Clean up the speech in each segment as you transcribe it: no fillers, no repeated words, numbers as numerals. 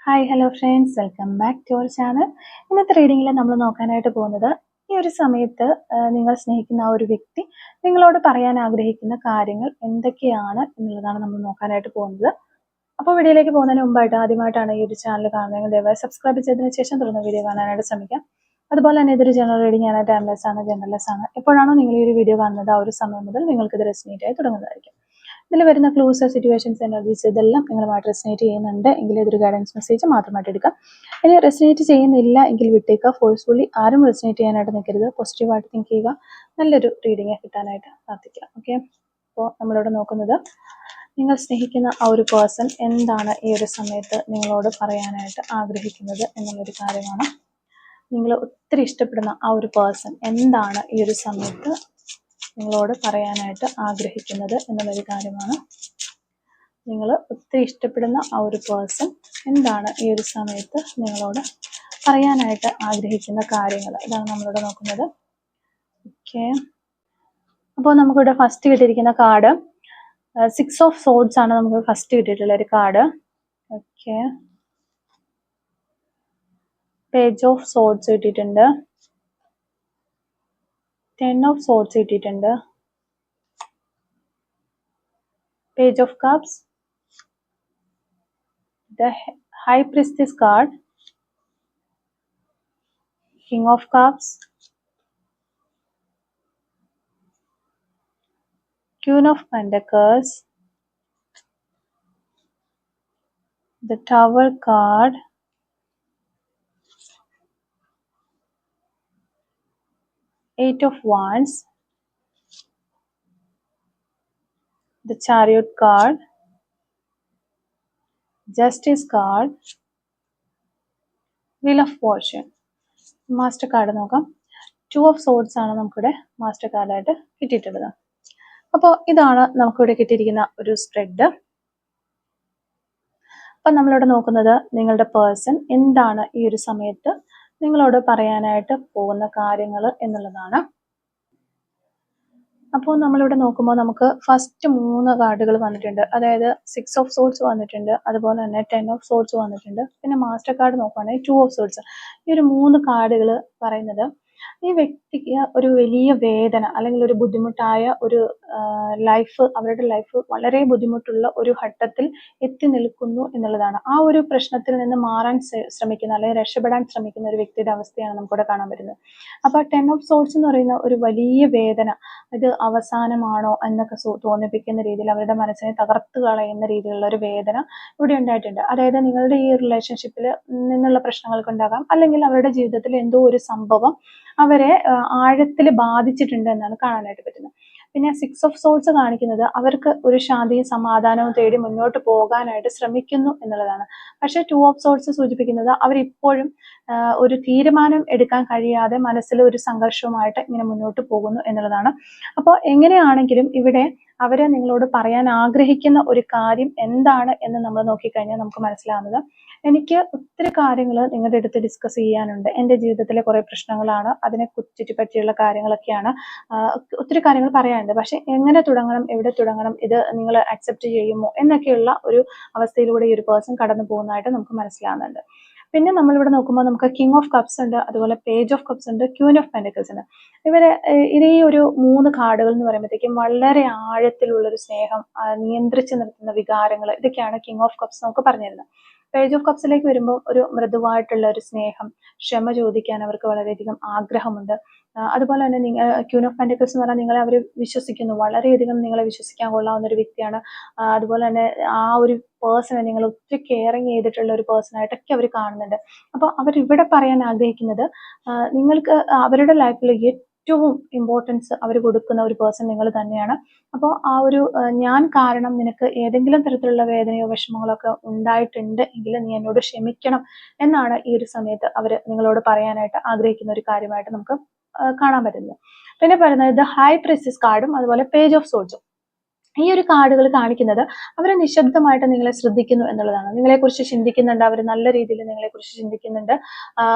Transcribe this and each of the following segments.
Hi hello friends, welcome back to our channel. ഇന്നത്തെ റീഡിങ്ങിൽ നമ്മൾ നോക്കാനായിട്ട് പോകുന്നത് ഈ ഒരു സമയത്ത് നിങ്ങൾ സ്നേഹിക്കുന്ന ആ ഒരു വ്യക്തി നിങ്ങളോട് പറയാൻ ആഗ്രഹിക്കുന്ന കാര്യങ്ങൾ എന്തൊക്കെയാണ് എന്നുള്ളതാണ് നമ്മൾ നോക്കാനായിട്ട് പോകുന്നത്. അപ്പോൾ വീഡിയോയിലേക്ക് പോകുന്നതിന് മുമ്പായിട്ട് ആദ്യമായിട്ടാണ് ഈ ഒരു ചാനൽ കാണുന്നതെങ്കിൽ ദയവായി സബ്സ്ക്രൈബ് ചെയ്തതിനു ശേഷം തുടർന്ന് വീഡിയോ കാണാനായിട്ട് ശ്രമിക്കാം. അതുപോലെ തന്നെ ഇതൊരു ജനറൽ റീഡിംഗ് ആണ്, ടൈംലെസ് ആണ്, ജനറൽലെസ് ആണ്. എപ്പോഴാണോ നിങ്ങൾ ഈ ഒരു വീഡിയോ കാണുന്നത് ആ ഒരു സമയം മുതൽ നിങ്ങൾക്ക് ഇത് റെസിനേറ്റ് ആയി തുടങ്ങുന്നതായിരിക്കും. ഇതിൽ വരുന്ന ക്ലൂസ്, സിറ്റുവേഷൻസ്, എനർജീസ് ഇതെല്ലാം നിങ്ങളുമായിട്ട് റെസിനേറ്റ് ചെയ്യുന്നുണ്ട് എങ്കിൽ ഇതൊരു ഗൈഡൻസ് മെസ്സേജ് മാത്രമായിട്ട് എടുക്കാം. ഇനി റെസിനേറ്റ് ചെയ്യുന്നില്ല എങ്കിൽ വിട്ടേക്കുക. ഫോഴ്സ്ഫുള്ളി ആരും റെസിനേറ്റ് ചെയ്യാനായിട്ട് നിൽക്കരുത്. പോസിറ്റീവായിട്ട് തിങ്ക് ചെയ്യുക. നല്ലൊരു റീഡിങ് കിട്ടാനായിട്ട് പ്രാർത്ഥിക്കുക. ഓക്കെ, അപ്പോൾ നമ്മളിവിടെ നോക്കുന്നത് നിങ്ങൾ സ്നേഹിക്കുന്ന ആ ഒരു പേഴ്സൺ എന്താണ് ഈ ഒരു സമയത്ത് നിങ്ങളോട് പറയാനായിട്ട് ആഗ്രഹിക്കുന്നത് എന്നുള്ളൊരു കാര്യമാണ്. നിങ്ങൾ ഒത്തിരി ഇഷ്ടപ്പെടുന്ന ആ ഒരു പേഴ്സൺ എന്താണ് ഈ ഒരു സമയത്ത് നിങ്ങളോട് പറയാനായിട്ട് ആഗ്രഹിക്കുന്നത് എന്നുള്ളൊരു കാര്യമാണ്. നിങ്ങൾ ഒത്തിരി ഇഷ്ടപ്പെടുന്ന ആ ഒരു പേഴ്സൺ എന്താണ് ഈ ഒരു സമയത്ത് നിങ്ങളോട് പറയാനായിട്ട് ആഗ്രഹിക്കുന്ന കാര്യങ്ങൾ, ഇതാണ് നമ്മളിവിടെ നോക്കുന്നത്. ഓക്കെ, അപ്പോൾ നമുക്കിവിടെ ഫസ്റ്റ് കിട്ടിയിരിക്കുന്ന കാർഡ് 6 ഓഫ് സോർഡ്സ് ആണ് നമുക്ക് ഫസ്റ്റ് കിട്ടിയിട്ടുള്ള ഒരു card. Okay, page of swords കിട്ടിയിട്ടുണ്ട്, 10 ഓഫ് സോർഡ്സ് കിട്ടിയിട്ടുണ്ട്, page of cups, the high priestess card, king of cups, queen of pentacles, the tower card, eight of wands, the chariot card, justice card, wheel of fortune. Master card നോക്കാം. 2 of swords ആണ് നമുക്കിവിടെ master കാർഡായിട്ട് കിട്ടിയിട്ടുള്ളത്. അപ്പോൾ ഇതാണ് നമുക്കിവിടെ കിട്ടിയിരിക്കുന്ന ഒരു spread. അപ്പം നമ്മളിവിടെ നോക്കുന്നത് നിങ്ങളുടെ പേഴ്സൺ എന്താണ് ഈ ഒരു സമയത്ത് നിങ്ങളോട് പറയാനായിട്ട് പോകുന്ന കാര്യങ്ങൾ എന്നുള്ളതാണ്. അപ്പോൾ നമ്മളിവിടെ നോക്കുമ്പോൾ നമുക്ക് ഫസ്റ്റ് 3 കാർഡുകൾ വന്നിട്ടുണ്ട്. അതായത് 6 ഓഫ് സോർഡ്സ് വന്നിട്ടുണ്ട്, അതുപോലെ തന്നെ 10 ഓഫ് സോർഡ്സ് വന്നിട്ടുണ്ട്, പിന്നെ മാസ്റ്റർ കാർഡ് നോക്കുകയാണെങ്കിൽ 2 ഓഫ് സോർഡ്സ്. ഈ ഒരു 3 കാർഡുകൾ പറയുന്നത് ഈ വ്യക്തിക്ക് ഒരു വലിയ വേദന അല്ലെങ്കിൽ ഒരു ബുദ്ധിമുട്ടായ ഒരു അവരുടെ ലൈഫ് വളരെ ബുദ്ധിമുട്ടുള്ള ഒരു ഘട്ടത്തിൽ എത്തി നിൽക്കുന്നു എന്നുള്ളതാണ്. ആ ഒരു പ്രശ്നത്തിൽ നിന്ന് മാറാൻ ശ്രമിക്കുന്ന അല്ലെങ്കിൽ രക്ഷപ്പെടാൻ ശ്രമിക്കുന്ന ഒരു വ്യക്തിയുടെ അവസ്ഥയാണ് നമുക്കിവിടെ കാണാൻ പറ്റുന്നത്. അപ്പോൾ 10 ഓഫ് സോർഡ്സ് എന്ന് പറയുന്ന ഒരു വലിയ വേദന, ഇത് അവസാനമാണോ എന്നൊക്കെ തോന്നിപ്പിക്കുന്ന രീതിയിൽ അവരുടെ മനസ്സിനെ തകർത്ത് കളയുന്ന രീതിയിലുള്ള ഒരു വേദന ഇവിടെ ഉണ്ടായിട്ടുണ്ട്. അതായത് നിങ്ങളുടെ ഈ റിലേഷൻഷിപ്പിൽ നിന്നുള്ള പ്രശ്നങ്ങൾക്ക് ഉണ്ടാകാം, അല്ലെങ്കിൽ അവരുടെ ജീവിതത്തിൽ എന്തോ ഒരു സംഭവം അവരെ ആഴത്തിൽ ബാധിച്ചിട്ടുണ്ട് എന്നാണ് കാണാനായിട്ട് പറ്റുന്നത്. പിന്നെ 6 ഓഫ് സോർഡ്സ് കാണിക്കുന്നത് അവർക്ക് ഒരു ശാന്തിയും സമാധാനവും തേടി മുന്നോട്ട് പോകാനായിട്ട് ശ്രമിക്കുന്നു എന്നുള്ളതാണ്. പക്ഷെ 2 ഓഫ് സോർഡ്സ് സൂചിപ്പിക്കുന്നത് അവരിപ്പോഴും ഒരു തീരുമാനം എടുക്കാൻ കഴിയാതെ മനസ്സിൽ ഒരു സംഘർഷവുമായിട്ട് ഇങ്ങനെ മുന്നോട്ട് പോകുന്നു എന്നുള്ളതാണ്. അപ്പോൾ എങ്ങനെയാണെങ്കിലും ഇവിടെ അവരെ നിങ്ങളോട് പറയാൻ ആഗ്രഹിക്കുന്ന ഒരു കാര്യം എന്താണ് എന്ന് നമ്മൾ നോക്കിക്കഴിഞ്ഞാൽ നമുക്ക് മനസ്സിലാവുന്നത്, എനിക്ക് ഒത്തിരി കാര്യങ്ങൾ നിങ്ങളുടെ അടുത്ത് ഡിസ്കസ് ചെയ്യാനുണ്ട്. എൻ്റെ ജീവിതത്തിലെ കുറേ പ്രശ്നങ്ങളാണ്, അതിനെ ചുറ്റിപ്പറ്റിയുള്ള കാര്യങ്ങളൊക്കെയാണ്, ഒത്തിരി കാര്യങ്ങൾ പറയാനുണ്ട്. പക്ഷെ എങ്ങനെ തുടങ്ങണം, എവിടെ തുടങ്ങണം, ഇത് നിങ്ങൾ അക്സെപ്റ്റ് ചെയ്യുമോ എന്നൊക്കെയുള്ള ഒരു അവസ്ഥയിലൂടെ ഈ ഒരു പേഴ്സൺ കടന്നു പോകുന്നതായിട്ട് നമുക്ക് മനസ്സിലാവുന്നുണ്ട്. പിന്നെ നമ്മളിവിടെ നോക്കുമ്പോൾ നമുക്ക് കിങ് ഓഫ് കപ്സ് ഉണ്ട്, അതുപോലെ പേജ് ഓഫ് കപ്സ് ഉണ്ട്, ക്വീൻ ഓഫ് പെൻറ്റക്കിൾസ് ഉണ്ട്. ഇത് ഈ ഒരു 3 കാർഡുകൾ എന്ന് പറയുമ്പോഴത്തേക്കും വളരെ ആഴത്തിലുള്ളൊരു സ്നേഹം, നിയന്ത്രിച്ച് നിർത്തുന്ന വികാരങ്ങൾ, ഇതൊക്കെയാണ് കിങ് ഓഫ് കപ്സ് നമുക്ക് പറഞ്ഞു തരുന്നത്. പേജ് ഓഫ് കപ്സിലേക്ക് വരുമ്പോൾ ഒരു മൃദുവായിട്ടുള്ള ഒരു സ്നേഹം, ക്ഷമ ചോദിക്കാൻ അവർക്ക് വളരെയധികം ആഗ്രഹമുണ്ട്. അതുപോലെ തന്നെ ക്വീൻ ഓഫ് പെൻറ്റക്കിൾസ് എന്ന് പറഞ്ഞാൽ നിങ്ങളെ അവർ വിശ്വസിക്കുന്നു, വളരെയധികം നിങ്ങളെ വിശ്വസിക്കാൻ കൊള്ളാവുന്ന ഒരു വ്യക്തിയാണ്. അതുപോലെ തന്നെ ആ ഒരു പേഴ്സണെ നിങ്ങൾ ഒത്തിരി കെയറിങ് ചെയ്തിട്ടുള്ള ഒരു പേഴ്സണായിട്ടൊക്കെ അവർ കാണുന്നുണ്ട്. അപ്പോൾ അവരിവിടെ പറയാൻ ആഗ്രഹിക്കുന്നത്, നിങ്ങൾക്ക് അവരുടെ ലൈഫിൽ ഏറ്റവും ഇമ്പോർട്ടൻസ് അവർ കൊടുക്കുന്ന ഒരു പേഴ്സൺ നിങ്ങൾ തന്നെയാണ്. അപ്പോൾ ആ ഒരു ഞാൻ കാരണം നിനക്ക് ഏതെങ്കിലും തരത്തിലുള്ള വേദനയോ വിഷമങ്ങളോ ഒക്കെ ഉണ്ടായിട്ടുണ്ട് എങ്കിൽ നീ എന്നോട് ക്ഷമിക്കണം എന്നാണ് ഈ ഒരു സമയത്ത് അവർ നിങ്ങളോട് പറയാനായിട്ട് ആഗ്രഹിക്കുന്ന ഒരു കാര്യമായിട്ട് നമുക്ക് കാണാൻ പറ്റുന്നത്. പിന്നെ പറയുന്നത് ദ ഹൈ പ്രീസ്റ്റസ് കാർഡും അതുപോലെ പേജ് ഓഫ് സോർഡ്സും. ഈ ഒരു കാർഡുകൾ കാണിക്കുന്നത് അവർ നിശബ്ദമായിട്ട് നിങ്ങളെ ശ്രദ്ധിക്കുന്നു എന്നുള്ളതാണ്. നിങ്ങളെക്കുറിച്ച് ചിന്തിക്കുന്നുണ്ട്, അവർ നല്ല രീതിയിൽ നിങ്ങളെക്കുറിച്ച് ചിന്തിക്കുന്നുണ്ട്.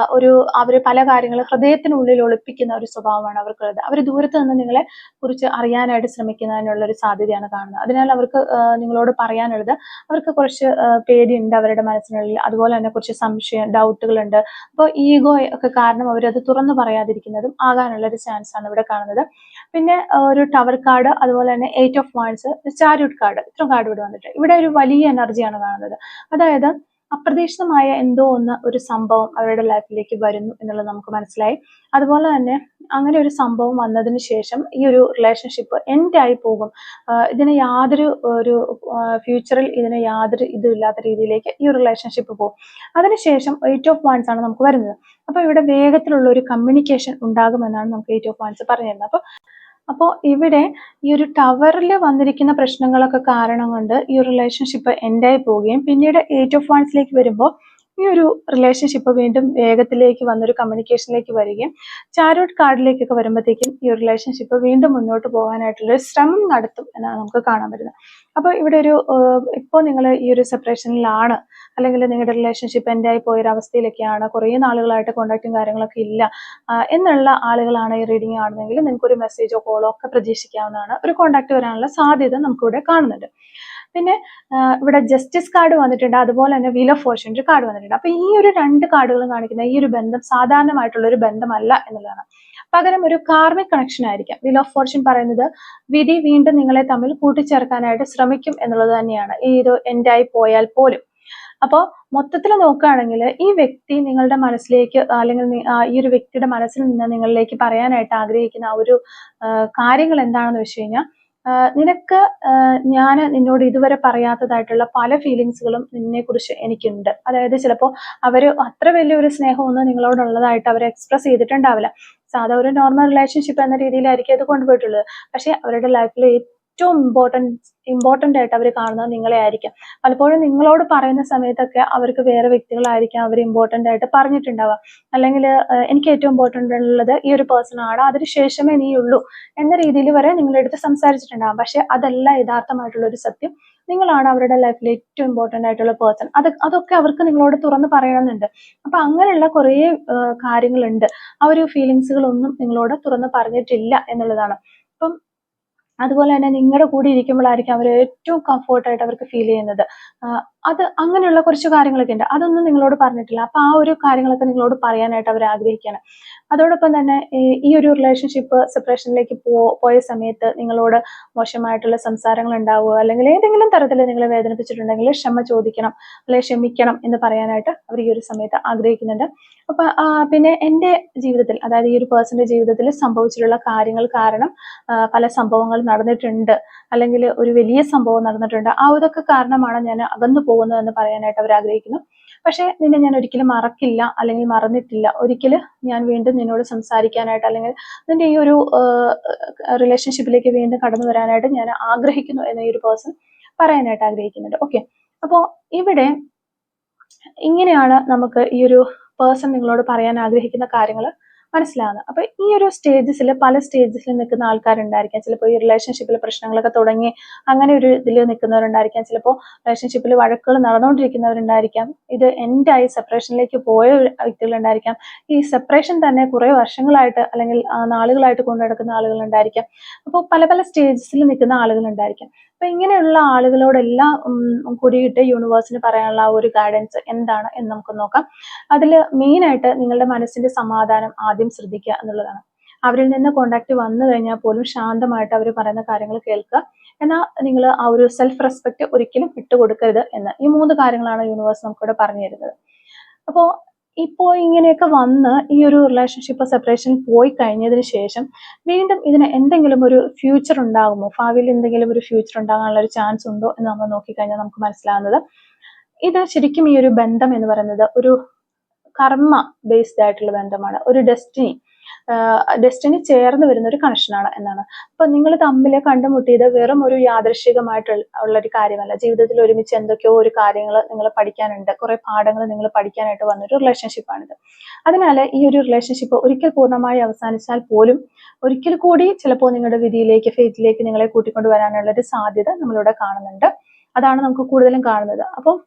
അവർ പല കാര്യങ്ങളും ഹൃദയത്തിനുള്ളിൽ ഒളിപ്പിക്കുന്ന ഒരു സ്വഭാവമാണ് അവർക്കുള്ളത്. അവർ ദൂരത്ത് നിന്ന് നിങ്ങളെ കുറിച്ച് അറിയാനായിട്ട് ശ്രമിക്കുന്നതിനുള്ള ഒരു സാധ്യതയാണ് കാണുന്നത്. അതിനാൽ അവർക്ക് നിങ്ങളോട് പറയാനുള്ളത്, അവർക്ക് കുറച്ച് പേടിയുണ്ട് അവരുടെ മനസ്സിനുള്ളിൽ, അതുപോലെ തന്നെ കുറച്ച് സംശയം, ഡൗട്ടുകളുണ്ട്. അപ്പോൾ ഈഗോ ഒക്കെ കാരണം അവരത് തുറന്നു പറയാതിരിക്കുന്നതും ആകാനുള്ള ഒരു ചാൻസ് ആണ് ഇവിടെ കാണുന്നത്. പിന്നെ ഒരു ടവർ കാർഡ്, അതുപോലെ തന്നെ 8 ഓഫ് വാൻഡ്സ്, ചാരിയറ്റ് കാർഡ്, ഇത്ര കാർഡ് ഇവിടെ വന്നിട്ട് ഇവിടെ ഒരു വലിയ എനർജിയാണ് കാണുന്നത്. അതായത് അപ്രതീക്ഷിതമായ എന്തോ ഒരു സംഭവം അവരുടെ ലൈഫിലേക്ക് വരുന്നു എന്നുള്ളത് നമുക്ക് മനസ്സിലായി. അതുപോലെ തന്നെ അങ്ങനെ ഒരു സംഭവം വന്നതിന് ശേഷം ഈ ഒരു റിലേഷൻഷിപ്പ് എൻഡ് ആയി പോകും. ഇതിന് യാതൊരു ഫ്യൂച്ചറിൽ ഇതിന് യാതൊരു ഇല്ലാത്ത രീതിയിലേക്ക് ഈ ഒരു റിലേഷൻഷിപ്പ് പോകും. അതിനുശേഷം 8 ഓഫ് വാൻഡ്സ് ആണ് നമുക്ക് വരുന്നത്. അപ്പൊ ഇവിടെ വേഗത്തിലുള്ള ഒരു കമ്മ്യൂണിക്കേഷൻ ഉണ്ടാകുമെന്നാണ് നമുക്ക് 8 ഓഫ് വാൻഡ്സ് പറഞ്ഞു തരുന്നത്. അപ്പോൾ ഇവിടെ ഈ ഒരു ടവറിൽ വന്നിരിക്കുന്ന പ്രശ്നങ്ങളൊക്കെ കാരണം കൊണ്ട് ഈ ഒരു റിലേഷൻഷിപ്പ് എൻഡായി പോവുകയും പിന്നീട് 8 ഓഫ് വാൻഡ്സിലേക്ക് വരുമ്പോൾ ഈ ഒരു റിലേഷൻഷിപ്പ് വീണ്ടും വേഗത്തിലേക്ക് വന്നൊരു കമ്മ്യൂണിക്കേഷനിലേക്ക് വരികയും ചാരിയറ്റ് കാർഡിലേക്കൊക്കെ വരുമ്പോഴത്തേക്കും ഈ ഒരു റിലേഷൻഷിപ്പ് വീണ്ടും മുന്നോട്ട് പോകാനായിട്ടുള്ള ഒരു ശ്രമം നടത്തും എന്നാണ് നമുക്ക് കാണാൻ പറ്റുന്നത്. അപ്പോൾ ഇവിടെ ഇപ്പോൾ നിങ്ങൾ ഈ ഒരു സെപ്പറേഷനിലാണ്, അല്ലെങ്കിൽ നിങ്ങളുടെ റിലേഷൻഷിപ്പ് എൻഡായി പോയൊരു അവസ്ഥയിലൊക്കെയാണ്, കുറേ നാളുകളായിട്ട് കോണ്ടാക്റ്റും കാര്യങ്ങളൊക്കെ ഇല്ല എന്നുള്ള ആളുകളാണ് ഈ റീഡിംഗ് കാണുന്നതെങ്കിൽ നിങ്ങൾക്ക് ഒരു മെസ്സേജോ കോളോ ഒക്കെ പ്രതീക്ഷിക്കാവുന്നതാണ്. ഒരു കോണ്ടാക്ട് വരാനുള്ള സാധ്യത നമുക്കിവിടെ കാണുന്നുണ്ട്. പിന്നെ ഇവിടെ ജസ്റ്റിസ് കാർഡ് വന്നിട്ടുണ്ട്, അതുപോലെ തന്നെ വീൽ ഓഫ് ഫോർച്യൂൺ കാർഡ് വന്നിട്ടുണ്ട്. അപ്പൊ ഈ ഒരു 2 കാർഡുകളും കാണിക്കുന്ന ഈ ഒരു ബന്ധം സാധാരണമായിട്ടുള്ള ഒരു ബന്ധമല്ല എന്നുള്ളതാണ്. പകരം ഒരു കാർമിക് കണക്ഷൻ ആയിരിക്കാം. വീൽ ഓഫ് ഫോർച്യൂൺ പറയുന്നത് വിധി വീണ്ടും നിങ്ങളെ തമ്മിൽ കൂട്ടിച്ചേർക്കാനായിട്ട് ശ്രമിക്കും എന്നുള്ളത് തന്നെയാണ്, ഈ ഇത് എൻഡായി പോയാൽ പോലും. അപ്പോൾ മൊത്തത്തിൽ നോക്കുകയാണെങ്കിൽ ഈ വ്യക്തി നിങ്ങളുടെ മനസ്സിലേക്ക്, അല്ലെങ്കിൽ ഈ ഒരു വ്യക്തിയുടെ മനസ്സിൽ നിന്ന് നിങ്ങളിലേക്ക് പറയാനായിട്ട് ആഗ്രഹിക്കുന്ന ആ ഒരു കാര്യങ്ങൾ എന്താണെന്ന് വെച്ച് കഴിഞ്ഞാൽ, നിനക്ക് ഞാൻ നിന്നോട് ഇതുവരെ പറയാത്തതായിട്ടുള്ള പല ഫീലിങ്സുകളും നിന്നെ കുറിച്ച് എനിക്കുണ്ട്. അതായത് ചിലപ്പോൾ അവർ അത്ര വലിയൊരു സ്നേഹമൊന്നും നിങ്ങളോടുള്ളതായിട്ട് അവർ എക്സ്പ്രസ് ചെയ്തിട്ടുണ്ടാവില്ല. സാധാ ഒരു നോർമൽ റിലേഷൻഷിപ്പ് എന്ന രീതിയിലായിരിക്കും അത് കൊണ്ടുപോയിട്ടുള്ളത്. പക്ഷെ അവരുടെ ലൈഫിൽ ഏറ്റവും ഇമ്പോർട്ടൻ്റ് ആയിട്ട് അവർ കാണുന്നത് നിങ്ങളെ ആയിരിക്കാം. പലപ്പോഴും നിങ്ങളോട് പറയുന്ന സമയത്തൊക്കെ അവർക്ക് വേറെ വ്യക്തികളായിരിക്കാം അവർ ഇമ്പോർട്ടൻ്റ് ആയിട്ട് പറഞ്ഞിട്ടുണ്ടാവുക. അല്ലെങ്കിൽ എനിക്ക് ഏറ്റവും ഇമ്പോർട്ടൻ്റ് ഉള്ളത് ഈ ഒരു പേഴ്സൺ ആണ്, അതിനുശേഷമേ നീ ഉള്ളൂ എന്ന രീതിയിൽ വരെ നിങ്ങളുടെ അടുത്ത് സംസാരിച്ചിട്ടുണ്ടാകും. പക്ഷെ അതല്ല യഥാർത്ഥമായിട്ടുള്ള ഒരു സത്യം. നിങ്ങളാണ് അവരുടെ ലൈഫിൽ ഏറ്റവും ഇമ്പോർട്ടൻ്റ് ആയിട്ടുള്ള പേഴ്സൺ. അതൊക്കെ അവർക്ക് നിങ്ങളോട് തുറന്ന് പറയണമെന്നുണ്ട്. അപ്പൊ അങ്ങനെയുള്ള കുറേ കാര്യങ്ങളുണ്ട്. ആ ഒരു ഫീലിങ്സുകളൊന്നും നിങ്ങളോട് തുറന്ന് പറഞ്ഞിട്ടില്ല എന്നുള്ളതാണ്. അപ്പം അതുപോലെ തന്നെ നിങ്ങളുടെ കൂടെ ഇരിക്കുമ്പോഴായിരിക്കും അവർ ഏറ്റവും കംഫോർട്ടായിട്ട് അവർക്ക് ഫീൽ ചെയ്യുന്നത്. അത് അങ്ങനെയുള്ള കുറച്ച് കാര്യങ്ങളൊക്കെ ഉണ്ട്, അതൊന്നും നിങ്ങളോട് പറഞ്ഞിട്ടില്ല. അപ്പൊ ആ ഒരു കാര്യങ്ങളൊക്കെ നിങ്ങളോട് പറയാനായിട്ട് അവർ ആഗ്രഹിക്കുകയാണ്. അതോടൊപ്പം തന്നെ ഈ ഒരു റിലേഷൻഷിപ്പ് സെപ്പറേഷനിലേക്ക് പോയ സമയത്ത് നിങ്ങളോട് മോശമായിട്ടുള്ള സംസാരങ്ങൾ ഉണ്ടാവുക, അല്ലെങ്കിൽ ഏതെങ്കിലും തരത്തിൽ നിങ്ങളെ വേദനിപ്പിച്ചിട്ടുണ്ടെങ്കിൽ ക്ഷമ ചോദിക്കണം, അല്ലെങ്കിൽ ക്ഷമിക്കണം എന്ന് പറയാനായിട്ട് അവർ ഈ ഒരു സമയത്ത് ആഗ്രഹിക്കുന്നുണ്ട്. അപ്പൊ പിന്നെ എൻ്റെ ജീവിതത്തിൽ, അതായത് ഈ ഒരു പേഴ്സന്റെ ജീവിതത്തിൽ സംഭവിച്ചിട്ടുള്ള കാര്യങ്ങൾ കാരണം പല സംഭവങ്ങൾ നടന്നിട്ടുണ്ട്, അല്ലെങ്കിൽ ഒരു വലിയ സംഭവം നടന്നിട്ടുണ്ട്. ഇതൊക്കെ കാരണമാണ് ഞാൻ അകന്നു പോകുന്നതെന്ന് പറയാനായിട്ട് അവർ ആഗ്രഹിക്കുന്നു. പക്ഷെ നിന്നെ ഞാൻ ഒരിക്കലും മറക്കില്ല, അല്ലെങ്കിൽ മറന്നിട്ടില്ല. ഒരിക്കലും ഞാൻ വീണ്ടും നിന്നോട് സംസാരിക്കാനായിട്ട്, അല്ലെങ്കിൽ നിന്റെ ഈ ഒരു റിലേഷൻഷിപ്പിലേക്ക് വീണ്ടും കടന്നു വരാനായിട്ട് ഞാൻ ആഗ്രഹിക്കുന്നു എന്ന ഈ ഒരു പേഴ്സൺ പറയാനായിട്ട് ആഗ്രഹിക്കുന്നുണ്ട്. ഓക്കെ, അപ്പോൾ ഇവിടെ ഇങ്ങനെയാണ് നമുക്ക് ഈ ഒരു പേഴ്സൺ നിങ്ങളോട് പറയാൻ ആഗ്രഹിക്കുന്ന കാര്യങ്ങൾ മനസ്സിലാവുന്നത്. അപ്പൊ ഈ ഒരു പല സ്റ്റേജസിൽ നിൽക്കുന്ന ആൾക്കാരുണ്ടായിരിക്കാം. ചിലപ്പോൾ ഈ റിലേഷൻഷിപ്പിൽ പ്രശ്നങ്ങളൊക്കെ തുടങ്ങി അങ്ങനെ ഒരു ഇതിൽ നിൽക്കുന്നവരുണ്ടായിരിക്കാം. ചിലപ്പോൾ റിലേഷൻഷിപ്പിൽ വഴക്കുകൾ നടന്നുകൊണ്ടിരിക്കുന്നവരുണ്ടായിരിക്കാം. ഇത് എൻഡായി സെപ്പറേഷനിലേക്ക് പോയ വ്യക്തികളുണ്ടായിരിക്കാം. ഈ സെപ്പറേഷൻ തന്നെ കുറെ വർഷങ്ങളായിട്ട് അല്ലെങ്കിൽ നാളുകളായിട്ട് കൊണ്ടു നടക്കുന്ന ആളുകളുണ്ടായിരിക്കാം. അപ്പോൾ പല പല സ്റ്റേജസിൽ നിൽക്കുന്ന ആളുകളുണ്ടായിരിക്കാം. അപ്പൊ ഇങ്ങനെയുള്ള ആളുകളോടെല്ലാം കൂടിയിട്ട് യൂണിവേഴ്സിന് പറയാനുള്ള ആ ഒരു ഗൈഡൻസ് എന്താണ് എന്ന് നമുക്ക് നോക്കാം. അതിൽ മെയിൻ ആയിട്ട് നിങ്ങളുടെ മനസ്സിന്റെ സമാധാനം ആദ്യം ശ്രദ്ധിക്കുക എന്നുള്ളതാണ്. അവരിൽ നിന്ന് കോണ്ടാക്ട് വന്നു കഴിഞ്ഞാൽ പോലും ശാന്തമായിട്ട് അവർ പറയുന്ന കാര്യങ്ങൾ കേൾക്കുക. എന്നാൽ നിങ്ങൾ ആ ഒരു സെൽഫ് റെസ്പെക്ട് ഒരിക്കലും വിട്ടുകൊടുക്കരുത് എന്ന്. ഈ 3 കാര്യങ്ങളാണ് യൂണിവേഴ്സ് നമുക്കിവിടെ പറഞ്ഞു തരുന്നത്. അപ്പോൾ ഇപ്പോൾ ഇങ്ങനെയൊക്കെ വന്ന് ഈ ഒരു റിലേഷൻഷിപ്പ് സെപ്പറേഷൻ പോയി കഴിഞ്ഞതിന് ശേഷം വീണ്ടും ഇതിന് എന്തെങ്കിലും ഒരു ഫ്യൂച്ചർ ഉണ്ടാകുമോ, ഭാവിയിൽ എന്തെങ്കിലും ഒരു ഫ്യൂച്ചർ ഉണ്ടാകാനുള്ള ഒരു ചാൻസ് ഉണ്ടോ എന്ന് നമ്മൾ നോക്കിക്കഴിഞ്ഞാൽ നമുക്ക് മനസ്സിലാകുന്നത്, ഇത് ശരിക്കും ഈ ഒരു ബന്ധം എന്ന് പറയുന്നത് ഒരു കർമ്മ ബേസ്ഡ് ആയിട്ടുള്ള ബന്ധമാണ്, ഒരു ഡെസ്റ്റിനി. ഡെസ്റ്റിനി ചേർന്ന് വരുന്ന ഒരു കണക്ഷനാണ് എന്നാണ്. അപ്പൊ നിങ്ങൾ തമ്മിൽ കണ്ടുമുട്ടിയത് വെറും ഒരു യാദൃശികമായിട്ടുള്ള ഒരു കാര്യമല്ല. ജീവിതത്തിൽ ഒരുമിച്ച് എന്തൊക്കെയോ ഒരു കാര്യങ്ങൾ നിങ്ങൾ പഠിക്കാനുണ്ട്, കുറെ പാഠങ്ങൾ നിങ്ങൾ പഠിക്കാനായിട്ട് വന്നൊരു റിലേഷൻഷിപ്പാണിത്. അതിനാൽ ഈ ഒരു റിലേഷൻഷിപ്പ് ഒരിക്കൽ പൂർണ്ണമായി അവസാനിച്ചാൽ പോലും ഒരിക്കൽ കൂടി ചിലപ്പോൾ നിങ്ങളുടെ വിധിയിലേക്ക്, ഫെയ്റ്റിലേക്ക് നിങ്ങളെ കൂട്ടിക്കൊണ്ട് വരാനുള്ള ഒരു സാധ്യത നമ്മളിവിടെ കാണുന്നുണ്ട്. അതാണ് നമുക്ക് കൂടുതലും കാണുന്നത്. അപ്പം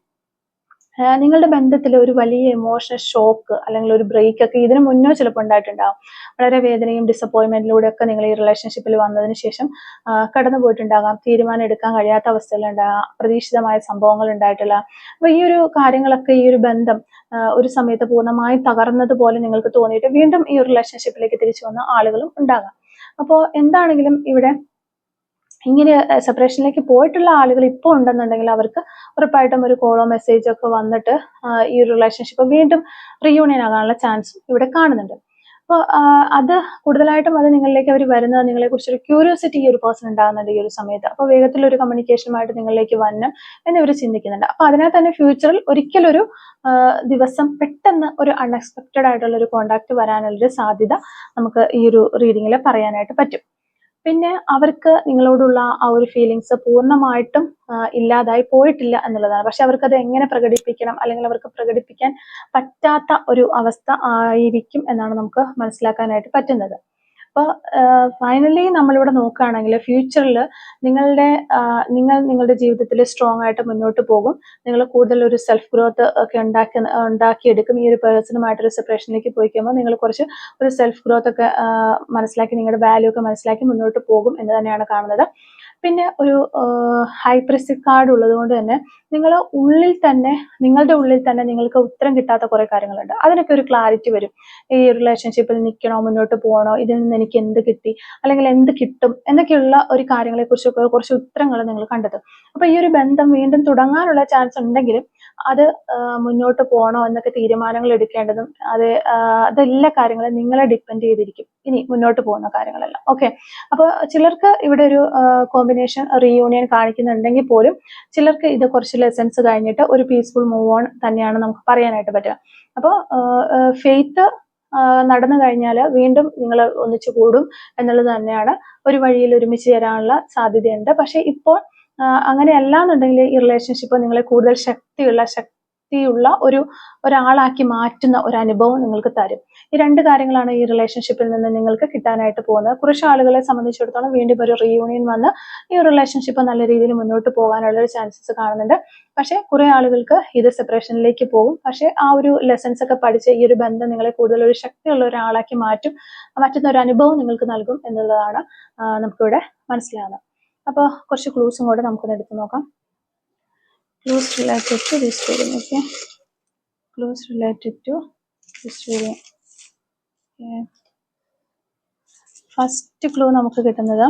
നിങ്ങളുടെ ബന്ധത്തിൽ ഒരു വലിയ ഇമോഷണൽ ഷോക്ക് അല്ലെങ്കിൽ ഒരു ബ്രേക്ക് ഒക്കെ ഇതിനു മുന്നേ ചിലപ്പോൾ ഉണ്ടായിട്ടുണ്ടാവും. വളരെ വേദനയും ഡിസപ്പോയിൻമെന്റിലൂടെ ഒക്കെ നിങ്ങൾ ഈ റിലേഷൻഷിപ്പിൽ വന്നതിന് ശേഷം കടന്നു പോയിട്ടുണ്ടാകാം. തീരുമാനം എടുക്കാൻ കഴിയാത്ത അവസ്ഥകളുണ്ടാകാം, അപ്രതീക്ഷിതമായ സംഭവങ്ങൾ ഉണ്ടായിട്ടില്ല. അപ്പൊ ഈ ഒരു കാര്യങ്ങളൊക്കെ, ഈ ഒരു ബന്ധം ഒരു സമയത്ത് പൂർണ്ണമായും തകർന്നതുപോലെ നിങ്ങൾക്ക് തോന്നിയിട്ട് വീണ്ടും ഈ ഒരു റിലേഷൻഷിപ്പിലേക്ക് തിരിച്ചു വന്ന ആളുകളും ഉണ്ടാകാം. അപ്പോൾ എന്താണെങ്കിലും ഇവിടെ ഇങ്ങനെ സെപ്പറേഷനിലേക്ക് പോയിട്ടുള്ള ആളുകൾ ഇപ്പോൾ ഉണ്ടെന്നുണ്ടെങ്കിൽ അവർക്ക് ഉറപ്പായിട്ടും ഒരു കോളോ മെസ്സേജോ ഒക്കെ വന്നിട്ട് ഈ ഒരു റിലേഷൻഷിപ്പ് വീണ്ടും റീയൂണിയൻ ആകാനുള്ള ചാൻസ് ഇവിടെ കാണുന്നുണ്ട്. അപ്പോൾ അത് കൂടുതലായിട്ടും അത് നിങ്ങളിലേക്ക് അവർ വരുന്നത് നിങ്ങളെ കുറിച്ചൊരു ക്യൂരിയോസിറ്റി ഈ ഒരു പേഴ്സൺ ഉണ്ടാകുന്നുണ്ട് ഈ ഒരു സമയത്ത്. അപ്പോൾ വേഗത്തിലൊരു കമ്മ്യൂണിക്കേഷനുമായിട്ട് നിങ്ങളിലേക്ക് വരണം എന്നിവർ ചിന്തിക്കുന്നുണ്ട്. അപ്പോൾ അതിനാൽ തന്നെ ഫ്യൂച്ചറിൽ ഒരിക്കലൊരു ദിവസം പെട്ടെന്ന് ഒരു അൺഎക്സ്പെക്റ്റഡ് ആയിട്ടുള്ള ഒരു കോണ്ടാക്ട് വരാനുള്ളൊരു സാധ്യത നമുക്ക് ഈ ഒരു റീഡിങ്ങിൽ പറയാനായിട്ട് പറ്റും. പിന്നെ അവർക്ക് നിങ്ങളോടുള്ള ആ ഒരു ഫീലിങ്സ് പൂർണ്ണമായിട്ടും ഇല്ലാതായി പോയിട്ടില്ല എന്നുള്ളതാണ്. പക്ഷെ അവർക്ക് അത് എങ്ങനെ പ്രകടിപ്പിക്കണം, അല്ലെങ്കിൽ അവർക്ക് പ്രകടിപ്പിക്കാൻ പറ്റാത്ത ഒരു അവസ്ഥ ആയിരിക്കും എന്നാണ് നമുക്ക് മനസ്സിലാക്കാനായിട്ട് പറ്റുന്നത്. അപ്പോൾ ഫൈനലി നമ്മളിവിടെ നോക്കുകയാണെങ്കിൽ ഫ്യൂച്ചറിൽ നിങ്ങളുടെ ജീവിതത്തിൽ സ്ട്രോങ് ആയിട്ട് മുന്നോട്ട് പോകും. നിങ്ങൾ കൂടുതൽ ഒരു സെൽഫ് ഗ്രോത്ത് ഒക്കെ ഉണ്ടാക്കിയെടുക്കും. ഈ ഒരു പേഴ്സണുമായിട്ടൊരു സെപ്പറേഷനിലേക്ക് പോയി കഴിയുമ്പോൾ നിങ്ങൾ കുറച്ച് ഒരു സെൽഫ് ഗ്രോത്ത് ഒക്കെ മനസ്സിലാക്കി, നിങ്ങളുടെ വാല്യൂ ഒക്കെ മനസ്സിലാക്കി മുന്നോട്ട് പോകും എന്ന് തന്നെയാണ് കാണുന്നത്. പിന്നെ ഒരു ഹൈ പ്രിസ്റ്റ് കാർഡ് ഉള്ളത് കൊണ്ട് തന്നെ നിങ്ങളുടെ ഉള്ളിൽ തന്നെ നിങ്ങൾക്ക് ഉത്തരം കിട്ടാത്ത കുറെ കാര്യങ്ങളുണ്ട്. അതിനൊക്കെ ഒരു ക്ലാരിറ്റി വരും. ഈ റിലേഷൻഷിപ്പിൽ നിൽക്കണോ, മുന്നോട്ട് പോകണോ, ഇതിൽ നിന്ന് എനിക്ക് എന്ത് കിട്ടി, അല്ലെങ്കിൽ എന്ത് കിട്ടും എന്നൊക്കെയുള്ള ഒരു കാര്യങ്ങളെ കുറിച്ചൊക്കെ കുറച്ച് ഉത്തരങ്ങൾ നിങ്ങൾ കണ്ടെത്തും. അപ്പൊ ഈ ഒരു ബന്ധം വീണ്ടും തുടങ്ങാനുള്ള ചാൻസ് ഉണ്ടെങ്കിലും അത് മുന്നോട്ട് പോകണോ എന്നൊക്കെ തീരുമാനങ്ങൾ എടുക്കേണ്ടതും അതെല്ലാ കാര്യങ്ങളും നിങ്ങളെ ഡിപ്പെൻഡ് ചെയ്തിരിക്കും ഇനി മുന്നോട്ട് പോകുന്ന കാര്യങ്ങളെല്ലാം. ഓക്കെ, അപ്പോൾ ചിലർക്ക് ഇവിടെ ഒരു കോമ്പിനേഷൻ റീയൂണിയൻ കാണിക്കുന്നുണ്ടെങ്കിൽ പോലും ചിലർക്ക് ഇത് കുറച്ച് ലെസൺസ് കഴിഞ്ഞിട്ട് ഒരു പീസ്ഫുൾ മൂവ് ഓൺ തന്നെയാണ് നമുക്ക് പറയാനായിട്ട് പറ്റുക. അപ്പോൾ ഫെയ്ത്ത് നടന്നു കഴിഞ്ഞാൽ വീണ്ടും നിങ്ങൾ ഒന്നിച്ചു കൂടും എന്നുള്ളത് തന്നെയാണ്. ഒരു വഴിയിൽ ഒരുമിച്ച് ചേരാനുള്ള സാധ്യതയുണ്ട്. പക്ഷെ ഇപ്പോൾ അങ്ങനെയല്ല എന്നുണ്ടെങ്കിൽ ഈ റിലേഷൻഷിപ്പ് നിങ്ങളെ കൂടുതൽ ശക്തിയുള്ള ഒരാളാക്കി മാറ്റുന്ന ഒരു അനുഭവം നിങ്ങൾക്ക് തരും. ഈ രണ്ട് കാര്യങ്ങളാണ് ഈ റിലേഷൻഷിപ്പിൽ നിന്ന് നിങ്ങൾക്ക് കിട്ടാനായിട്ട് പോകുന്നത്. കുറച്ച് ആളുകളെ സംബന്ധിച്ചിടത്തോളം വീണ്ടും ഒരു റീയൂണിയൻ വന്ന് ഈ റിലേഷൻഷിപ്പ് നല്ല രീതിയിൽ മുന്നോട്ട് പോകാനുള്ള ഒരു ചാൻസസ് കാണുന്നുണ്ട്. പക്ഷെ കുറെ ആളുകൾക്ക് ഇത് സെപ്പറേഷനിലേക്ക് പോകും. പക്ഷെ ആ ഒരു ലെസൺസ് ഒക്കെ പഠിച്ച് ഈ ഒരു ബന്ധം നിങ്ങളെ കൂടുതൽ ഒരു ശക്തിയുള്ള ഒരാളാക്കി മാറ്റുന്ന ഒരു അനുഭവം നിങ്ങൾക്ക് നൽകും എന്നുള്ളതാണ് നമുക്കിവിടെ മനസ്സിലാകുന്നത്. അപ്പോൾ കുറച്ച് ക്ലൂസും കൂടെ നമുക്കൊന്ന് എടുത്തു നോക്കാം. Clues related to this reading. Okay, clues related to this reading. First clue നമുക്ക് കിട്ടുന്നത്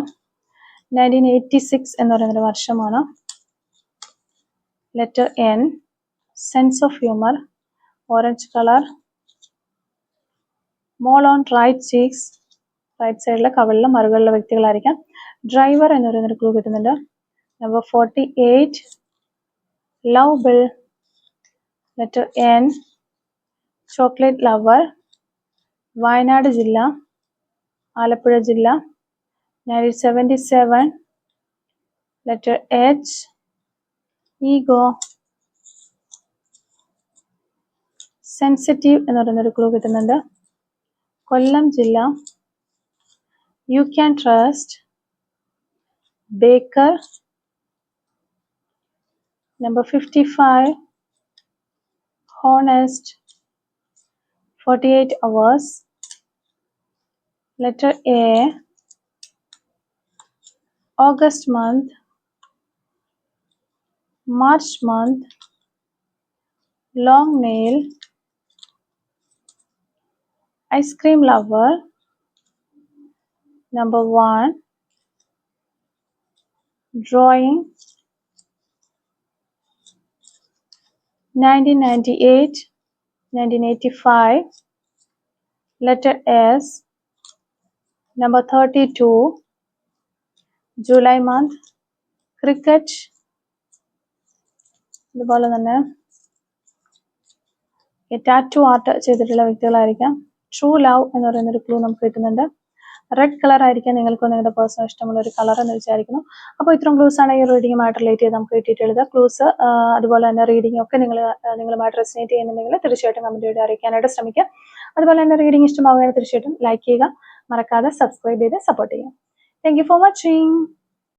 1986 എന്ന് പറയുന്നൊരു വർഷമാണ്. Letter N, sense of humour, orange colour, mole on right cheeks, right സൈഡിലെ കവളിലെ മറുകളിലെ വ്യക്തികളായിരിക്കാം. ഡ്രൈവർ എന്ന് പറയുന്നൊരു ക്ലൂ കിട്ടുന്നുണ്ട്. Number 48, love bill, letter N, chocolate lover, Wayanad ജില്ല, ആലപ്പുഴ ജില്ല, 1977, ലെറ്റർ H, ഈഗോ, സെൻസിറ്റീവ് എന്ന് പറയുന്നൊരു ക്ലൂ കിട്ടുന്നുണ്ട്. കൊല്ലം ജില്ല, you can trust, Baker, number 55, honest, 48 hours, letter A, August month, March month, long nail, ice cream lover, number 1, drawing, 1998, 1985, letter S, number 32, July month, cricket. അതുപോലെ തന്നെ tattoo art ചെയ്തിട്ടുള്ള വ്യക്തികളായിരിക്കാം. True love എന്ന് പറയുന്ന ഒരു clue നമുക്ക് കിട്ടുന്നുണ്ട്. Red colour ആയിരിക്കാം നിങ്ങൾക്ക് നിങ്ങളുടെ പേഴ്സണൽ ഇഷ്ടമുള്ള ഒരു കളർ എന്ന് വിചാരിക്കുന്നു. അപ്പോൾ ഇത്രയും ക്ലൂസ് ആണ് ഈ റീഡിങ്ങുമായിട്ട് റിലേറ്റ് ചെയ്ത് നമുക്ക് കിട്ടിയിട്ടുള്ളത്. ക്ലൂസ് അതുപോലെ തന്നെ റീഡിംഗ് ഒക്കെ നിങ്ങളുമായിട്ട് റെസിനേറ്റ് ചെയ്യുന്നുണ്ടെങ്കിൽ തീർച്ചയായിട്ടും കമന്റ് ചെയ്ത് അറിയിക്കാനായിട്ട് ശ്രമിക്കുക. അതുപോലെ തന്നെ റീഡിംഗ് ഇഷ്ടമാവുകയാണെങ്കിൽ തീർച്ചയായിട്ടും ലൈക്ക് ചെയ്യുക, മറക്കാതെ സബ്സ്ക്രൈബ് ചെയ്ത് സപ്പോർട്ട് ചെയ്യുക. Thank you for watching.